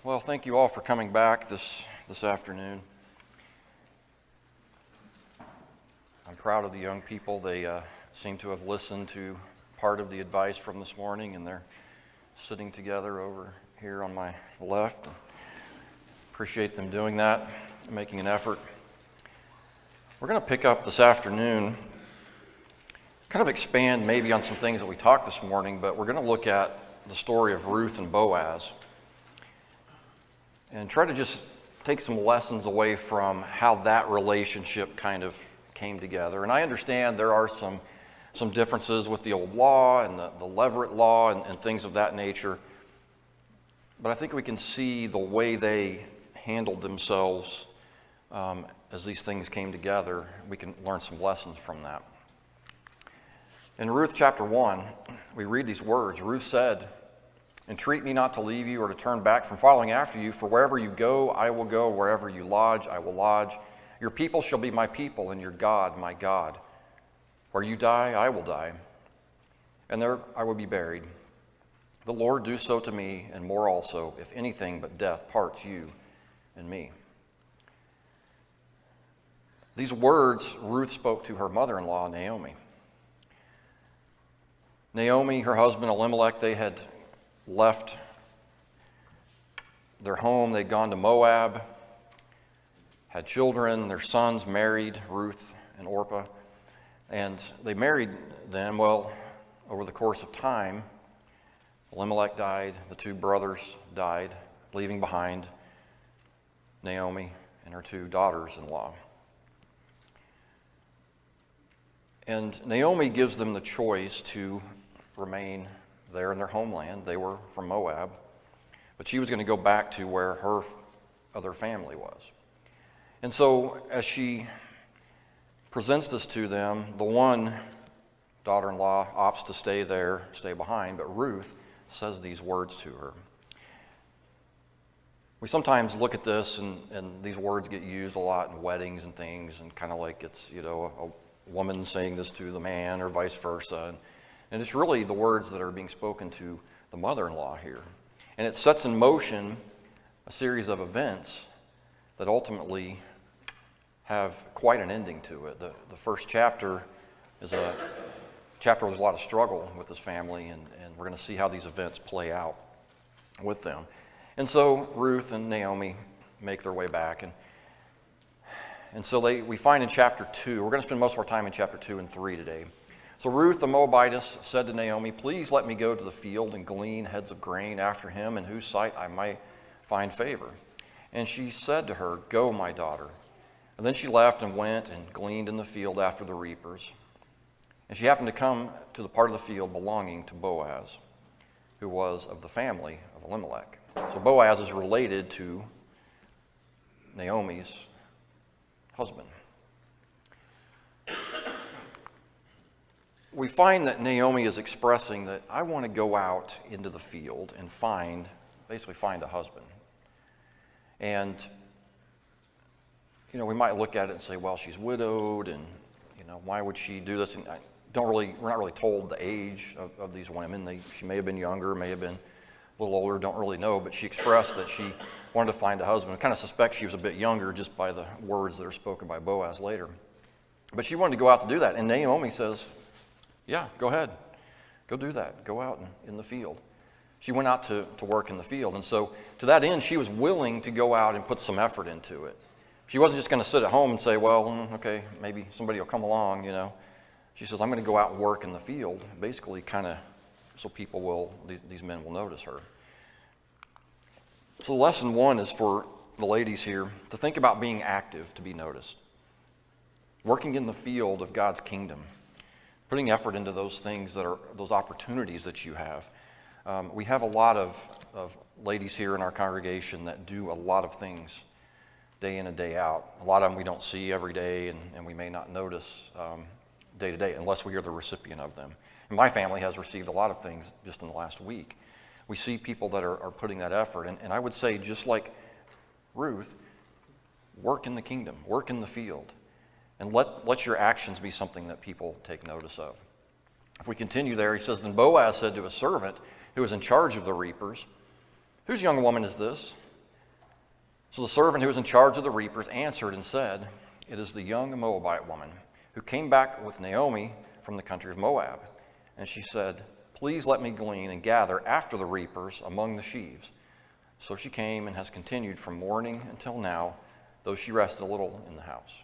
Well, thank you all for coming back this afternoon. I'm proud of the young people. They seem to have listened to part of the advice from this morning, and they're sitting together over here on my left. Appreciate them doing that, making an effort. We're going to pick up this afternoon, kind of expand maybe on some things that we talked this morning, but we're going to look at the story of Ruth and Boaz and try to just take some lessons away from how that relationship kind of came together. And I understand there are some differences with the old law and the Levirate law and things of that nature, but I think we can see the way they handled themselves as these things came together. We can learn some lessons from that. In Ruth chapter 1, we read these words. Ruth said, "Entreat me not to leave you or to turn back from following after you, for wherever you go, I will go. Wherever you lodge, I will lodge. Your people shall be my people, and your God, my God. Where you die, I will die, and there I will be buried. The Lord do so to me, and more also, if anything but death parts you and me." These words Ruth spoke to her mother-in-law, Naomi. Naomi, her husband Elimelech, they had left their home. They'd gone to Moab, had children. Their sons married Ruth and Orpah, and they married them. Well, over the course of time, Elimelech died, the two brothers died, leaving behind Naomi and her two daughters-in-law. And Naomi gives them the choice to remain there in their homeland. They were from Moab, but she was going to go back to where her other family was. And so as she presents this to them, the one daughter-in-law opts to stay there, stay behind, but Ruth says these words to her. We sometimes look at this and these words get used a lot in weddings and things, and kind of like it's, a woman saying this to the man or vice versa. And it's really the words that are being spoken to the mother-in-law here. And it sets in motion a series of events that ultimately have quite an ending to it. The first chapter is a chapter where there's a lot of struggle with this family, and we're going to see how these events play out with them. And so Ruth and Naomi make their way back. And so we find in chapter 2, we're going to spend most of our time in chapter 2 and 3 today. So Ruth the Moabitess said to Naomi, "Please let me go to the field and glean heads of grain after him, in whose sight I might find favor." And she said to her, "Go, my daughter." And then she left and went and gleaned in the field after the reapers. And she happened to come to the part of the field belonging to Boaz, who was of the family of Elimelech. So Boaz is related to Naomi's husband. We find that Naomi is expressing that I want to go out into the field and basically find a husband. And, we might look at it and say, well, she's widowed, and, why would she do this? And we're not really told the age of these women. She may have been younger, may have been a little older, don't really know, but she expressed that she wanted to find a husband. I kind of suspect she was a bit younger just by the words that are spoken by Boaz later. But she wanted to go out to do that, and Naomi says, "Yeah, go ahead. Go do that. Go out in the field." She went out to work in the field. And so to that end, she was willing to go out and put some effort into it. She wasn't just going to sit at home and say, well, okay, maybe somebody will come along, She says, I'm going to go out and work in the field, basically kind of so these men will notice her. So lesson 1 is for the ladies here to think about being active to be noticed. Working in the field of God's kingdom. Putting effort into those things those opportunities that you have. We have a lot of ladies here in our congregation that do a lot of things day in and day out. A lot of them we don't see every day, and we may not notice day to day unless we are the recipient of them. And my family has received a lot of things just in the last week. We see people that are putting that effort. And I would say, just like Ruth, work in the kingdom, work in the field. And let your actions be something that people take notice of. If we continue there, he says, Then Boaz said to a servant who was in charge of the reapers, Whose young woman is this? So the servant who was in charge of the reapers answered and said, "It is the young Moabite woman who came back with Naomi from the country of Moab." And she said, "Please let me glean and gather after the reapers among the sheaves." So she came and has continued from morning until now, though she rested a little in the house.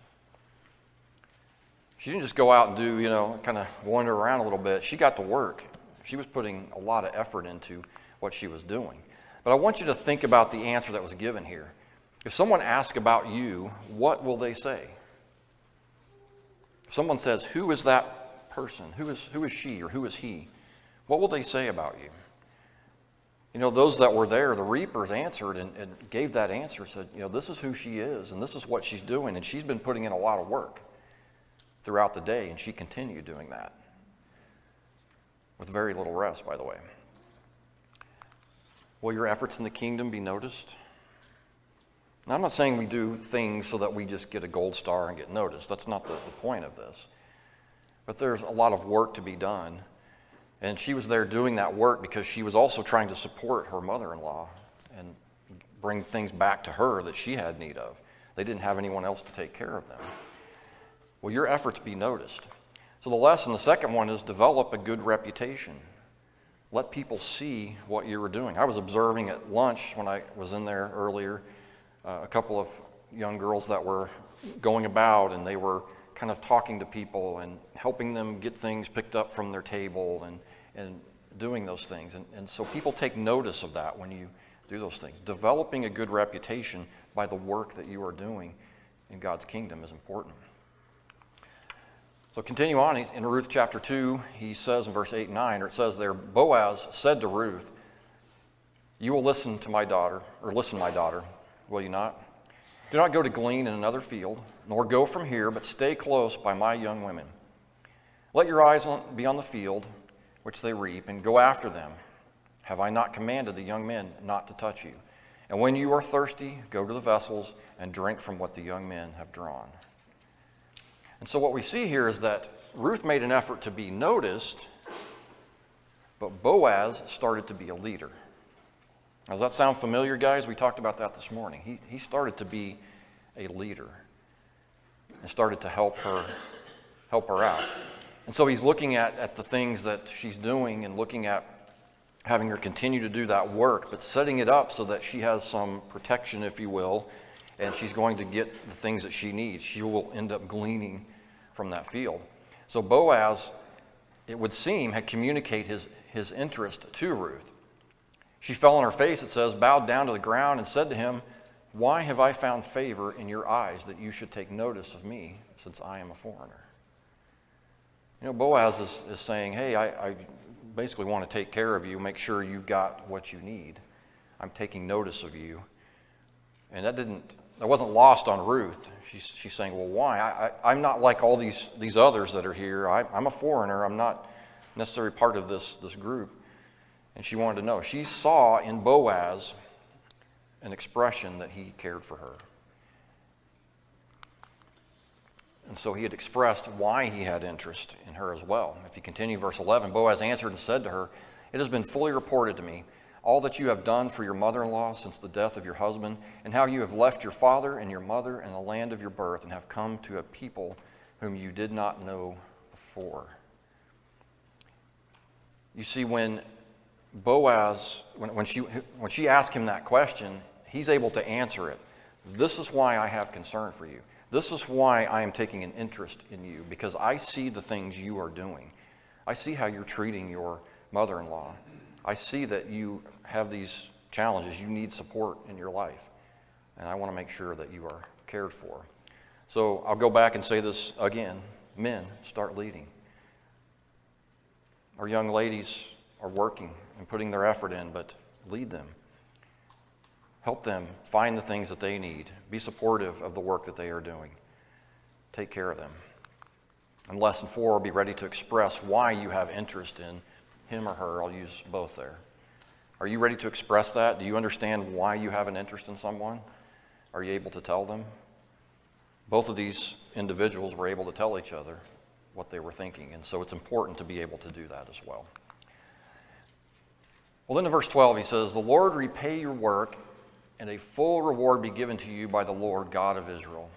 She didn't just go out and do, kind of wander around a little bit. She got to work. She was putting a lot of effort into what she was doing. But I want you to think about the answer that was given here. If someone asks about you, what will they say? If someone says, "Who is that person? Who is she or who is he?" What will they say about you? Those that were there, the reapers answered and gave that answer, said, this is who she is and this is what she's doing. And she's been putting in a lot of work throughout the day, and she continued doing that with very little rest, by the way. Will your efforts in the kingdom be noticed? Now, I'm not saying we do things so that we just get a gold star and get noticed. That's not the point of this. But there's a lot of work to be done. And she was there doing that work because she was also trying to support her mother-in-law and bring things back to her that she had need of. They didn't have anyone else to take care of them. Will your efforts be noticed? So the second one is develop a good reputation. Let people see what you were doing. I was observing at lunch when I was in there earlier, a couple of young girls that were going about, and they were kind of talking to people and helping them get things picked up from their table and doing those things. And so people take notice of that when you do those things. Developing a good reputation by the work that you are doing in God's kingdom is important. So continue on, in Ruth chapter 2, he says in verse 8 and 9, or it says there, Boaz said to Ruth, "You will listen, my daughter, will you not? Do not go to glean in another field, nor go from here, but stay close by my young women. Let your eyes be on the field which they reap, and go after them. Have I not commanded the young men not to touch you? And when you are thirsty, go to the vessels and drink from what the young men have drawn." And so what we see here is that Ruth made an effort to be noticed, but Boaz started to be a leader. Now, does that sound familiar, guys? We talked about that this morning. He started to be a leader and started to help her out. And so he's looking at the things that she's doing and looking at having her continue to do that work, but setting it up so that she has some protection, if you will, and she's going to get the things that she needs. She will end up gleaning from that field. So Boaz, it would seem, had communicated his interest to Ruth. She fell on her face, it says, bowed down to the ground and said to him, "Why have I found favor in your eyes that you should take notice of me, since I am a foreigner?" Boaz is saying, hey, I basically want to take care of you, make sure you've got what you need. I'm taking notice of you. And that wasn't lost on Ruth. She's saying, well, why? I'm not like all these others that are here. I'm a foreigner. I'm not necessarily part of this group. And she wanted to know. She saw in Boaz an expression that he cared for her. And so he had expressed why he had interest in her as well. If you continue verse 11, Boaz answered and said to her, "It has been fully reported to me, all that you have done for your mother-in-law since the death of your husband, and how you have left your father and your mother and the land of your birth, and have come to a people whom you did not know before." You see, when Boaz, when she asked him that question, he's able to answer it. This is why I have concern for you. This is why I am taking an interest in you, because I see the things you are doing. I see how you're treating your mother-in-law. I see that you have these challenges. You need support in your life. And I want to make sure that you are cared for. So I'll go back and say this again. Men, start leading. Our young ladies are working and putting their effort in, but lead them. Help them find the things that they need. Be supportive of the work that they are doing. Take care of them. And lesson 4, be ready to express why you have interest in him or her. I'll use both there. Are you ready to express that? Do you understand why you have an interest in someone? Are you able to tell them? Both of these individuals were able to tell each other what they were thinking, and so it's important to be able to do that as well. Well, then in verse 12 he says, "The Lord repay your work and a full reward be given to you by the Lord God of Israel,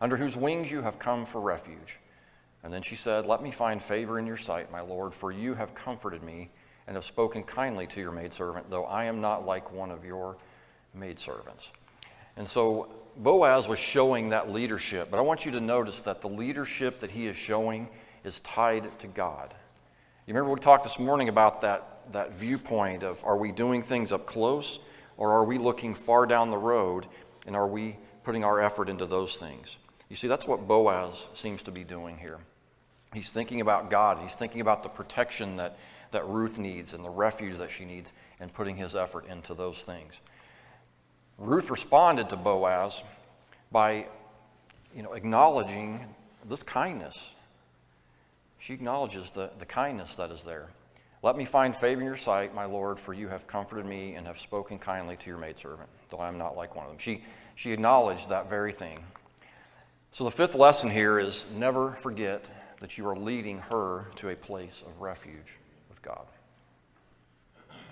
under whose wings you have come for refuge. And then she said, let me find favor in your sight, my Lord, for you have comforted me and have spoken kindly to your maidservant, though I am not like one of your maidservants. And so Boaz was showing that leadership, but I want you to notice that the leadership that he is showing is tied to God. You remember we talked this morning about that viewpoint of, are we doing things up close, or are we looking far down the road, and are we putting our effort into those things? You see, that's what Boaz seems to be doing here. He's thinking about God. He's thinking about the protection that Ruth needs and the refuge that she needs, and putting his effort into those things. Ruth responded to Boaz by, acknowledging this kindness. She acknowledges the kindness that is there. Let me find favor in your sight, my Lord, for you have comforted me and have spoken kindly to your maidservant, though I am not like one of them. She acknowledged that very thing. So the fifth lesson here is never forget that you are leading her to a place of refuge with God.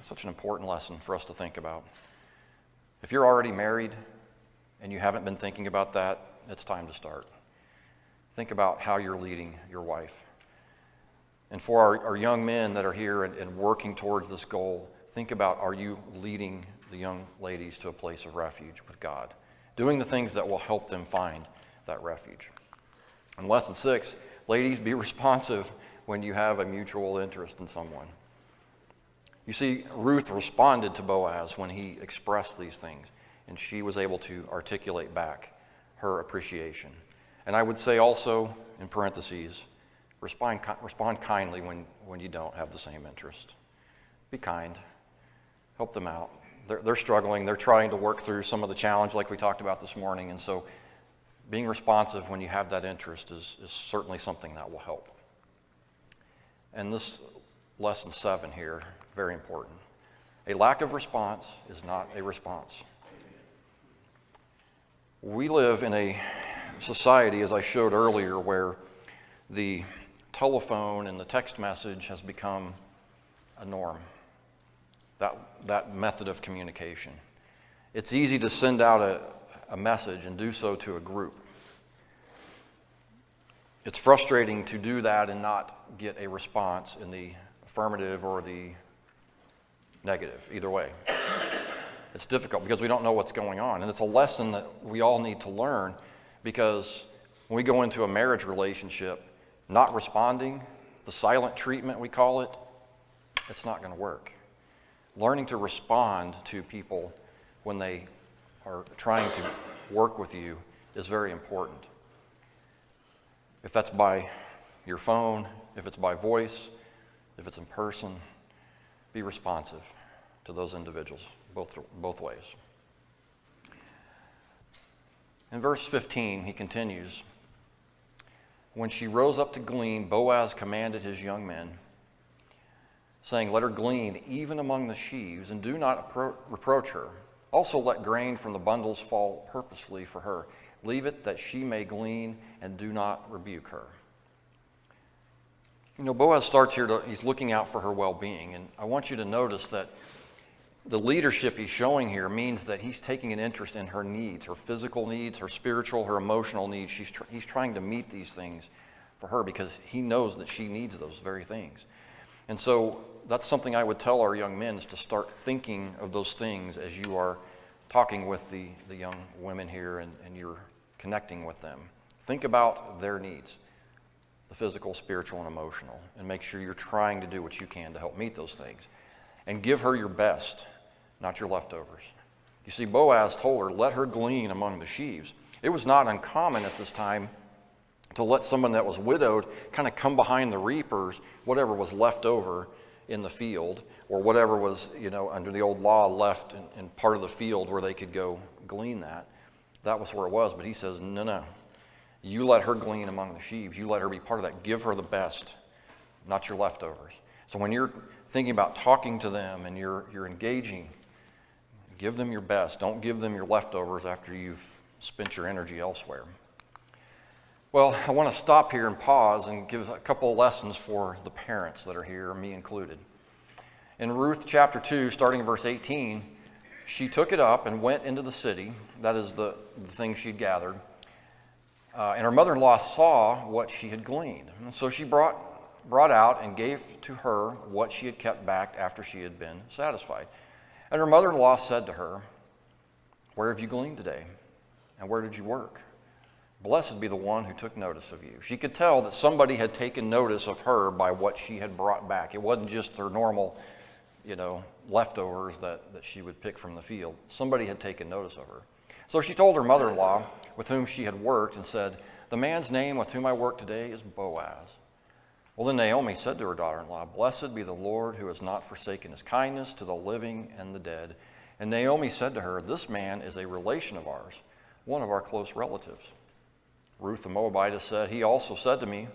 Such an important lesson for us to think about. If you're already married and you haven't been thinking about that, it's time to start. Think about how you're leading your wife. And for our young men that are here and working towards this goal, think about, are you leading the young ladies to a place of refuge with God? Doing the things that will help them find that refuge. And lesson 6, ladies, be responsive when you have a mutual interest in someone. You see, Ruth responded to Boaz when he expressed these things, and she was able to articulate back her appreciation. And I would say also, in parentheses, respond kindly when you don't have the same interest. Be kind. Help them out. They're struggling. They're trying to work through some of the challenge like we talked about this morning, and so being responsive when you have that interest is certainly something that will help. And this lesson 7 here, very important. A lack of response is not a response. We live in a society, as I showed earlier, where the telephone and the text message has become a norm, that method of communication. It's easy to send out a message and do so to a group. It's frustrating to do that and not get a response in the affirmative or the negative, either way. It's difficult because we don't know what's going on. And it's a lesson that we all need to learn, because when we go into a marriage relationship, not responding, the silent treatment we call it, it's not going to work. Learning to respond to people when they are trying to work with you is very important. If that's by your phone, if it's by voice, if it's in person, be responsive to those individuals, both ways. In verse 15, he continues, when she rose up to glean, Boaz commanded his young men, saying, let her glean even among the sheaves, and do not reproach her. Also let grain from the bundles fall purposefully for her. Leave it that she may glean, and do not rebuke her. Boaz starts here, he's looking out for her well-being, and I want you to notice that the leadership he's showing here means that he's taking an interest in her needs, her physical needs, her spiritual, her emotional needs. He's trying to meet these things for her because he knows that she needs those very things. And so that's something I would tell our young men, is to start thinking of those things as you are talking with the young women here and you're connecting with them. Think about their needs, the physical, spiritual, and emotional, and make sure you're trying to do what you can to help meet those things. And give her your best, not your leftovers. You see, Boaz told her, let her glean among the sheaves. It was not uncommon at this time to let someone that was widowed kind of come behind the reapers, whatever was left over in the field, or whatever was, under the old law left in part of the field where they could go glean that. That was where it was. But he says, no. You let her glean among the sheaves. You let her be part of that. Give her the best, not your leftovers. So when you're thinking about talking to them and you're engaging, give them your best. Don't give them your leftovers after you've spent your energy elsewhere. Well, I want to stop here and pause and give a couple of lessons for the parents that are here, me included. In Ruth chapter 2, starting in verse 18, she took it up and went into the city. That is the thing she'd gathered. And her mother-in-law saw what she had gleaned. And so she brought out and gave to her what she had kept back after she had been satisfied. And her mother-in-law said to her, "Where have you gleaned today? And where did you work? Blessed be the one who took notice of you." She could tell that somebody had taken notice of her by what she had brought back. It wasn't just her normal, leftovers that she would pick from the field. Somebody had taken notice of her. So she told her mother-in-law, with whom she had worked, and said, "The man's name with whom I work today is Boaz." Well, then Naomi said to her daughter-in-law, "Blessed be the Lord who has not forsaken his kindness to the living and the dead." And Naomi said to her, "This man is a relation of ours, one of our close relatives." Ruth the Moabitess said, "He also said to me,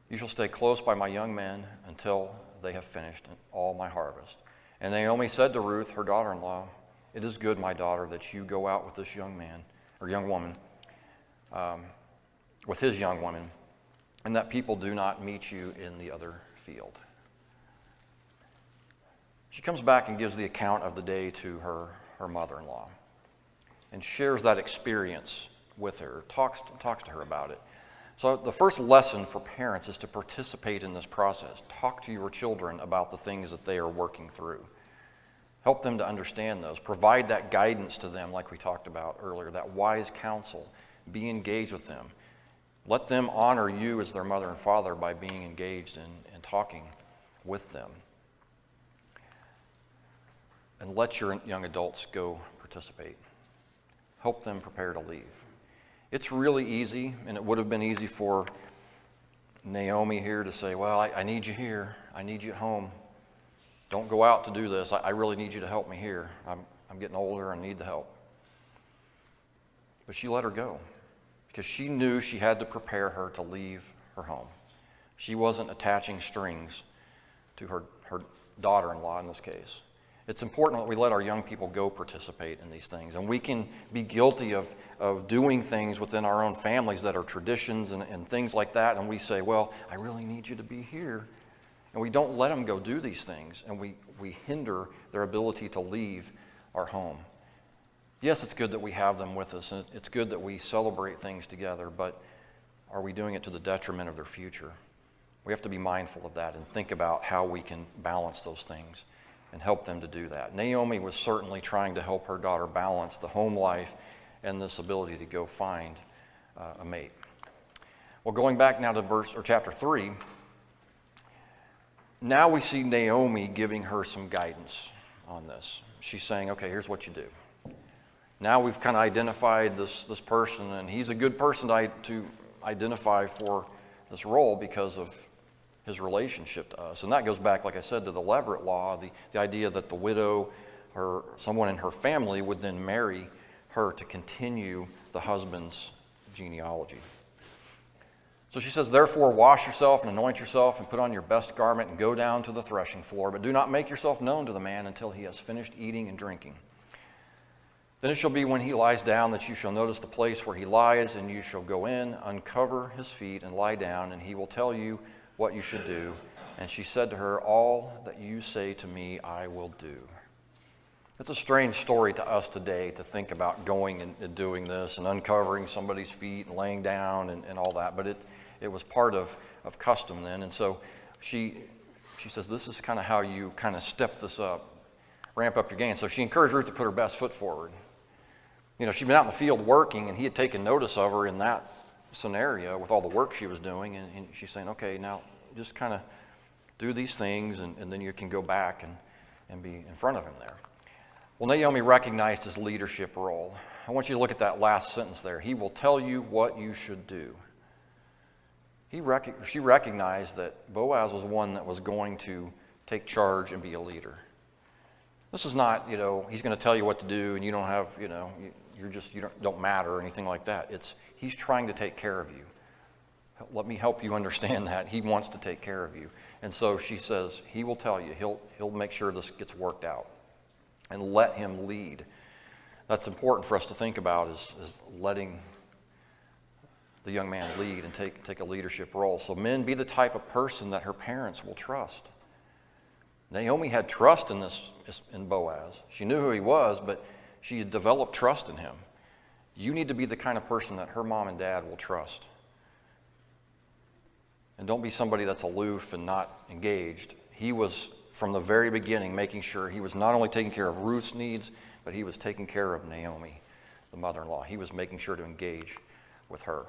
'You shall stay close by my young men until they have finished all my harvest.'" And Naomi said to Ruth, her daughter-in-law, "It is good, my daughter, that you go out with this young man, or young woman, with his young woman, and that people do not meet you in the other field." She comes back and gives the account of the day to her mother-in-law and shares that experience with her, talks to her about it. So the first lesson for parents is to participate in this process. Talk to your children about the things that they are working through. Help them to understand those. Provide that guidance to them like we talked about earlier, that wise counsel. Be engaged with them. Let them honor you as their mother and father by being engaged and talking with them. And let your young adults go participate. Help them prepare to leave. It's really easy, and it would have been easy for Naomi here to say, "Well, I need you here. I need you at home. Don't go out to do this. I really need you to help me here. I'm getting older and need the help." But she let her go because she knew she had to prepare her to leave her home. She wasn't attaching strings to her daughter-in-law in this case. It's important that we let our young people go participate in these things. And we can be guilty of doing things within our own families that are traditions and things like that. And we say, "Well, I really need you to be here." And we don't let them go do these things. And we hinder their ability to leave our home. Yes, it's good that we have them with us. And it's good that we celebrate things together. But are we doing it to the detriment of their future? We have to be mindful of that and think about how we can balance those things and help them to do that. Naomi was certainly trying to help her daughter balance the home life and this ability to go find a mate. Well, going back now to chapter 3, now we see Naomi giving her some guidance on this. She's saying, "Okay, here's what you do. Now we've kind of identified this person, and he's a good person to identify for this role because of his relationship to us." And that goes back, like I said, to the Levirate law, the idea that the widow or someone in her family would then marry her to continue the husband's genealogy. So she says, "Therefore wash yourself and anoint yourself and put on your best garment and go down to the threshing floor, but do not make yourself known to the man until he has finished eating and drinking. Then it shall be when he lies down that you shall notice the place where he lies, and you shall go in, uncover his feet, and lie down, and he will tell you what you should do." And she said to her, "All that you say to me, I will do." It's a strange story to us today to think about going and doing this and uncovering somebody's feet and laying down and all that, but it was part of custom then. And so she says, "This is kind of how you kind of step this up, ramp up your game." So she encouraged Ruth to put her best foot forward. She'd been out in the field working, and he had taken notice of her in that scenario with all the work she was doing, and she's saying, "Okay, now just kind of do these things, and then you can go back and be in front of him there." Well, Naomi recognized his leadership role. I want you to look at that last sentence there. "He will tell you what you should do." She recognized that Boaz was one that was going to take charge and be a leader. This is not, he's going to tell you what to do, and you don't have, you don't matter or anything like that. He's trying to take care of you. Let me help you understand that. He wants to take care of you. And so she says, he will tell you. He'll make sure this gets worked out. And let him lead. That's important for us to think about is letting the young man lead and take a leadership role. So men, be the type of person that her parents will trust. Naomi had trust in Boaz. She knew who he was, but she had developed trust in him. You need to be the kind of person that her mom and dad will trust. And don't be somebody that's aloof and not engaged. He was, from the very beginning, making sure he was not only taking care of Ruth's needs, but he was taking care of Naomi, the mother-in-law. He was making sure to engage with her.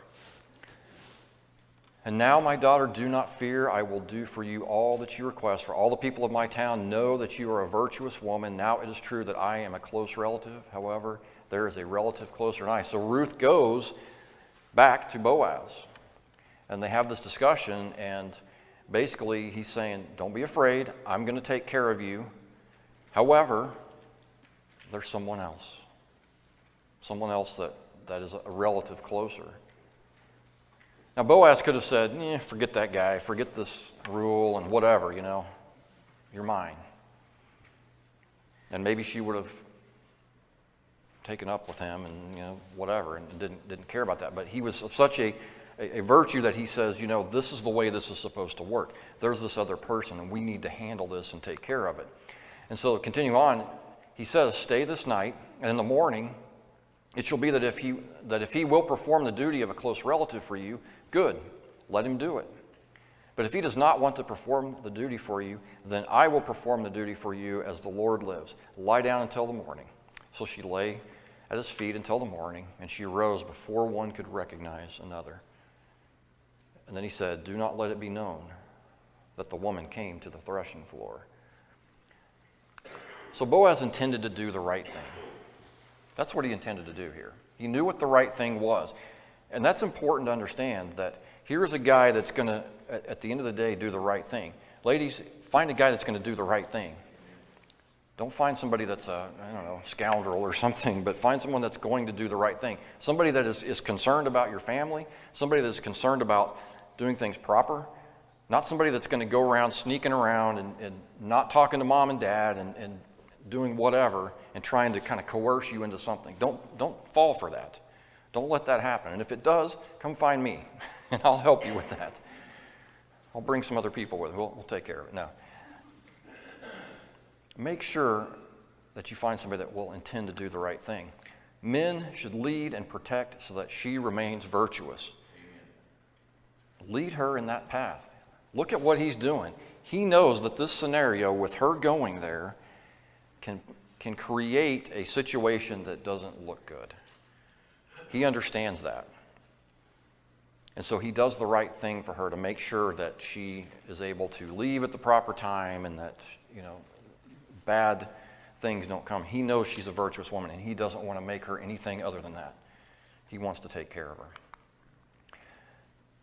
And now, my daughter, do not fear. I will do for you all that you request. For all the people of my town know that you are a virtuous woman. Now it is true that I am a close relative. However, there is a relative closer than I. So Ruth goes back to Boaz. And they have this discussion, and basically he's saying, don't be afraid. I'm going to take care of you. However, there's someone else. Someone else that is a relative closer. Now, Boaz could have said, forget that guy, forget this rule and whatever, you're mine. And maybe she would have taken up with him and, whatever, and didn't care about that. But he was of such a virtue that he says, this is the way this is supposed to work. There's this other person, and we need to handle this and take care of it. And so, continue on, he says, stay this night, and in the morning, it shall be that if he will perform the duty of a close relative for you, good, let him do it. But if he does not want to perform the duty for you, then I will perform the duty for you as the Lord lives. Lie down until the morning. So she lay at his feet until the morning, and she arose before one could recognize another. And then he said, do not let it be known that the woman came to the threshing floor. So Boaz intended to do the right thing. That's what he intended to do here. He knew what the right thing was. And that's important to understand, that here's a guy that's going to, at the end of the day, do the right thing. Ladies, find a guy that's going to do the right thing. Don't find somebody that's a, scoundrel or something, but find someone that's going to do the right thing. Somebody that is concerned about your family, somebody that's concerned about doing things proper, not somebody that's going to go around sneaking around and not talking to mom and dad and doing whatever and trying to kind of coerce you into something. Don't fall for that. Don't let that happen. And if it does, come find me, and I'll help you with that. I'll bring some other people with me. We'll take care of it. Now, make sure that you find somebody that will intend to do the right thing. Men should lead and protect so that she remains virtuous. Lead her in that path. Look at what he's doing. He knows that this scenario with her going there can create a situation that doesn't look good. He understands that. And so he does the right thing for her to make sure that she is able to leave at the proper time and that, bad things don't come. He knows she's a virtuous woman, and he doesn't want to make her anything other than that. He wants to take care of her.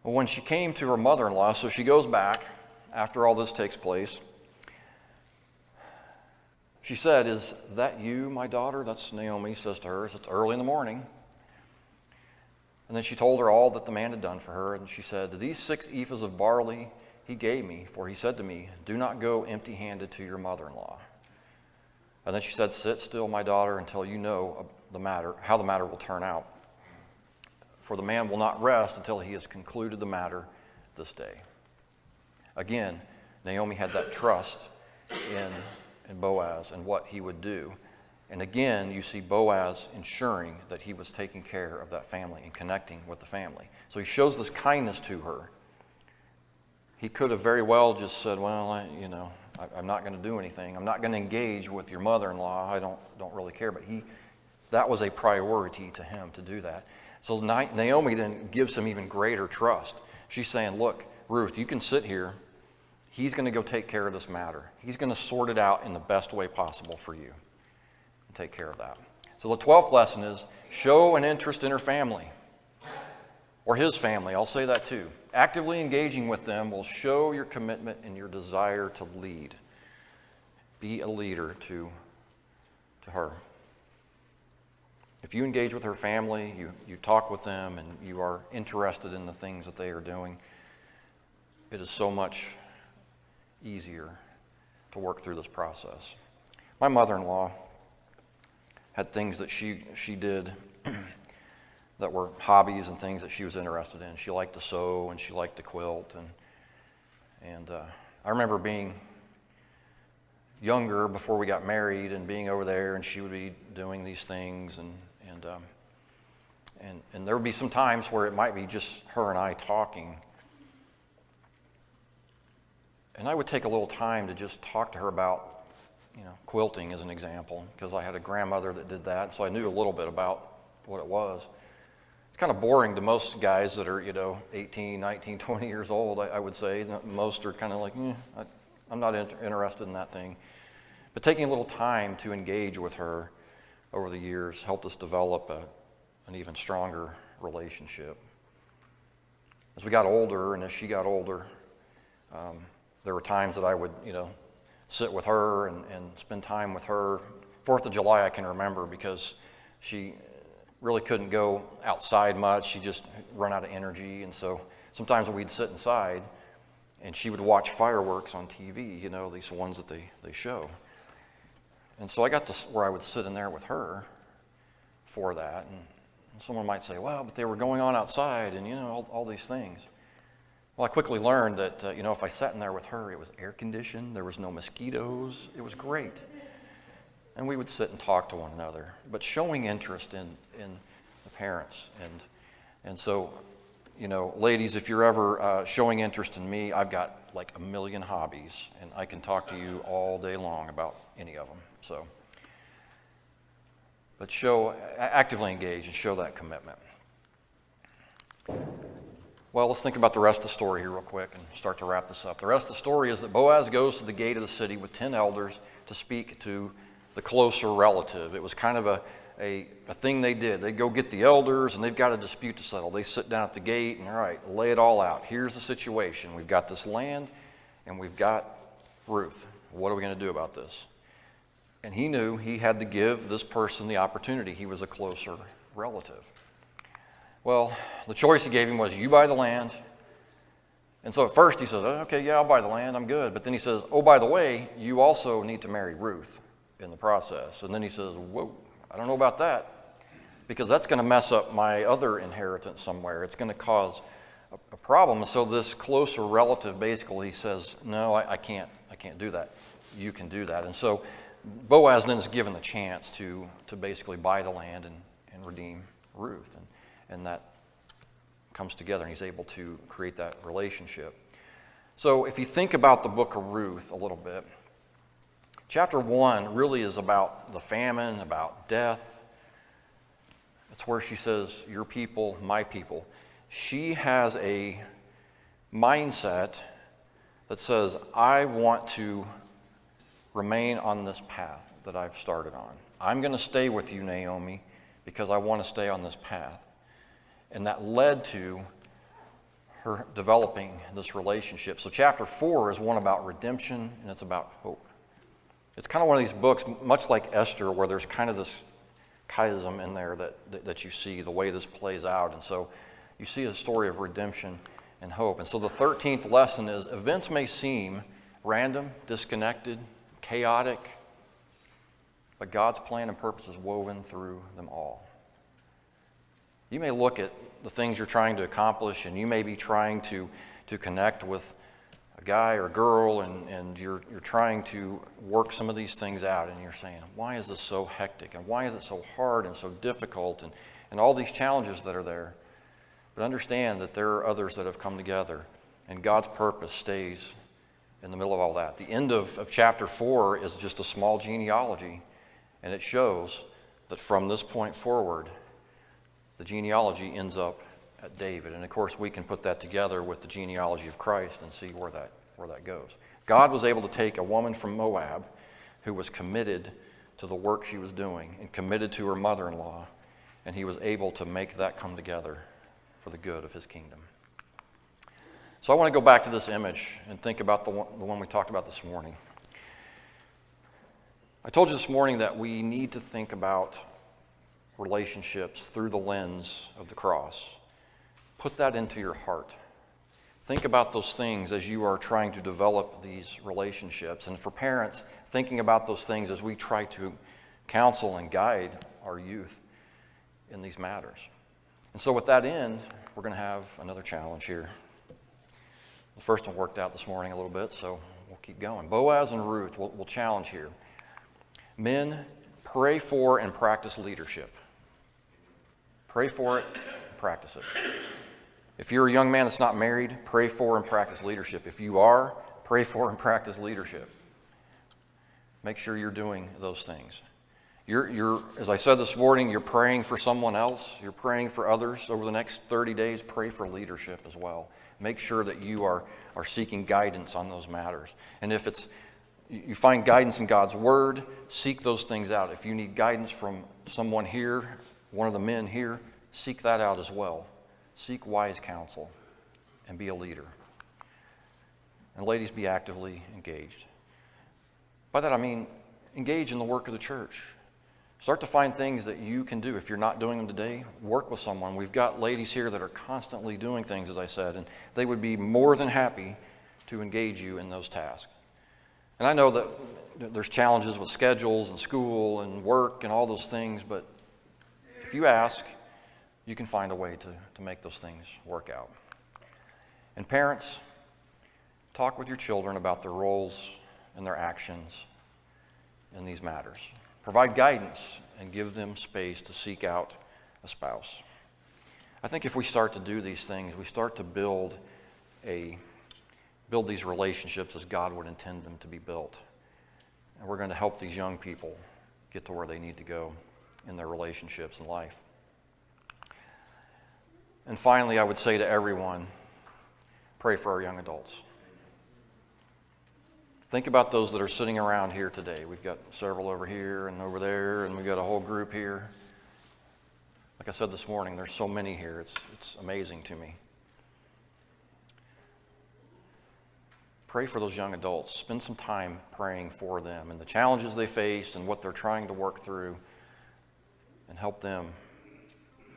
Well, when she came to her mother-in-law, so she goes back after all this takes place. She said, is that you, my daughter? That's Naomi says to her. It's early in the morning. And then she told her all that the man had done for her. And she said, these 6 ephahs of barley he gave me, for he said to me, do not go empty-handed to your mother-in-law. And then she said, sit still, my daughter, until you know how the matter will turn out. For the man will not rest until he has concluded the matter this day. Again, Naomi had that trust in Boaz and what he would do. And again, you see Boaz ensuring that he was taking care of that family and connecting with the family. So he shows this kindness to her. He could have very well just said, well, I'm not going to do anything. I'm not going to engage with your mother-in-law. I don't really care. But that was a priority to him to do that. So Naomi then gives him even greater trust. She's saying, look, Ruth, you can sit here. He's going to go take care of this matter. He's going to sort it out in the best way possible for you. And take care of that. So the 12th lesson is show an interest in her family. Or his family, I'll say that too. Actively engaging with them will show your commitment and your desire to lead. Be a leader to her. If you engage with her family, you talk with them, and you are interested in the things that they are doing, it is so much easier to work through this process. My mother-in-law had things that she did that were hobbies and things that she was interested in. She liked to sew and she liked to quilt, and I remember being younger, before we got married, and being over there, and she would be doing these things, and there would be some times where it might be just her and I talking. And I would take a little time to just talk to her about, quilting as an example, because I had a grandmother that did that, so I knew a little bit about what it was. It's kind of boring to most guys that are, 18, 19, 20 years old, I would say. Most are kind of like, I'm not interested in that thing. But taking a little time to engage with her over the years helped us develop an even stronger relationship. As we got older, and as she got older, there were times that I would, sit with her and spend time with her. 4th of July I can remember, because she really couldn't go outside much. She just run out of energy, and so sometimes we'd sit inside, and she would watch fireworks on TV, these ones that they show. And so I got to where I would sit in there with her for that, and someone might say, well, but they were going on outside, and all these things. Well, I quickly learned that, if I sat in there with her, it was air conditioned, there was no mosquitoes, it was great. And we would sit and talk to one another, but showing interest in the parents. And so, ladies, if you're ever showing interest in me, I've got like a million hobbies, and I can talk to you all day long about any of them. So, but actively engage and show that commitment. Well, let's think about the rest of the story here real quick and start to wrap this up. The rest of the story is that Boaz goes to the gate of the city with 10 elders to speak to the closer relative. It was kind of a thing they did. They go get the elders, and they've got a dispute to settle. They sit down at the gate, and all right, lay it all out. Here's the situation. We've got this land, and we've got Ruth. What are we going to do about this? And he knew he had to give this person the opportunity. He was a closer relative. Well, the choice he gave him was, you buy the land. And so at first he says, okay, yeah, I'll buy the land, I'm good. But then he says, oh, by the way, you also need to marry Ruth in the process. And then he says, whoa, I don't know about that, because that's going to mess up my other inheritance somewhere. It's going to cause a problem. And so this closer relative basically says, no, I can't do that. You can do that. And so Boaz then is given the chance to basically buy the land and redeem Ruth. And that comes together, and he's able to create that relationship. So if you think about the book of Ruth a little bit, chapter 1 really is about the famine, about death. It's where she says, your people, my people. She has a mindset that says, I want to remain on this path that I've started on. I'm going to stay with you, Naomi, because I want to stay on this path. And that led to her developing this relationship. So chapter 4 is one about redemption, and it's about hope. It's kind of one of these books, much like Esther, where there's kind of this chiasm in there that you see, the way this plays out. And so you see a story of redemption and hope. And so the 13th lesson is, events may seem random, disconnected, chaotic, but God's plan and purpose is woven through them all. You may look at the things you're trying to accomplish, and you may be trying to connect with a guy or girl, and you're trying to work some of these things out, and you're saying, why is this so hectic, and why is it so hard and so difficult, and all these challenges that are there. But understand that there are others that have come together, and God's purpose stays in the middle of all that. The end of chapter 4 is just a small genealogy, and it shows that from this point forward, the genealogy ends up at David. And of course, we can put that together with the genealogy of Christ and see where that goes. God was able to take a woman from Moab who was committed to the work she was doing and committed to her mother-in-law, and he was able to make that come together for the good of his kingdom. So I want to go back to this image and think about the one we talked about this morning. I told you this morning that we need to think about relationships through the lens of the cross. Put that into your heart. Think about those things as you are trying to develop these relationships. And for parents, thinking about those things as we try to counsel and guide our youth in these matters. And so with that end, we're going to have another challenge here. The first one worked out this morning a little bit, so we'll keep going. Boaz and Ruth, we'll challenge here. Men, pray for and practice leadership. Pray for it, practice it. If you're a young man that's not married, pray for and practice leadership. If you are, pray for and practice leadership. Make sure you're doing those things. You're, as I said this morning, you're praying for someone else. You're praying for others. Over the next 30 days, pray for leadership as well. Make sure that you are seeking guidance on those matters. And if you find guidance in God's Word, seek those things out. If you need guidance from someone here, one of the men here, seek that out as well. Seek wise counsel and be a leader. And ladies, be actively engaged. By that I mean engage in the work of the church. Start to find things that you can do. If you're not doing them today, work with someone. We've got ladies here that are constantly doing things, as I said, and they would be more than happy to engage you in those tasks. And I know that there's challenges with schedules and school and work and all those things, but if you ask, you can find a way to make those things work out. And parents, talk with your children about their roles and their actions in these matters. Provide guidance and give them space to seek out a spouse. I think if we start to do these things, we start to build these relationships as God would intend them to be built. And we're going to help these young people get to where they need to go in their relationships in life. And finally, I would say to everyone, pray for our young adults. Think about those that are sitting around here today. We've got several over here and over there, and we've got a whole group here. Like I said this morning, there's so many here. It's amazing to me. Pray for those young adults. Spend some time praying for them and the challenges they face and what they're trying to work through, and help them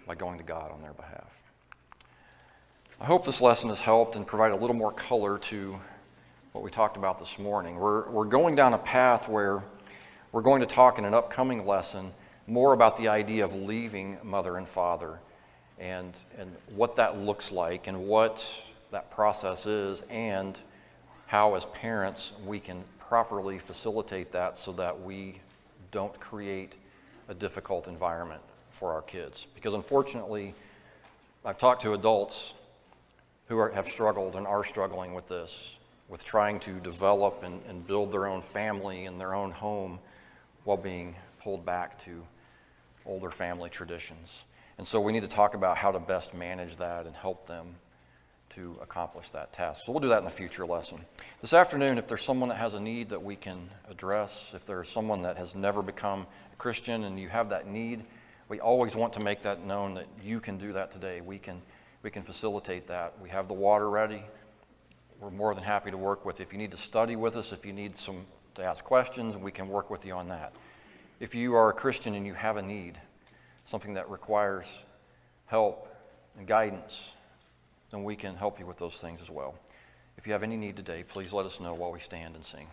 by going to God on their behalf. I hope this lesson has helped and provided a little more color to what we talked about this morning. We're going down a path where we're going to talk in an upcoming lesson more about the idea of leaving mother and father and what that looks like and what that process is, and how as parents we can properly facilitate that so that we don't create a difficult environment for our kids. Because unfortunately, I've talked to adults who have struggled and are struggling with this, with trying to develop and build their own family and their own home while being pulled back to older family traditions. And so we need to talk about how to best manage that and help them to accomplish that task. So we'll do that in a future lesson. This afternoon, if there's someone that has a need that we can address, if there's someone that has never become a Christian and you have that need, we always want to make that known that you can do that today. We can facilitate that. We have the water ready. We're more than happy to work with. If you need to study with us, if you need to ask questions, we can work with you on that. If you are a Christian and you have a need, something that requires help and guidance, then we can help you with those things as well. If you have any need today, please let us know while we stand and sing.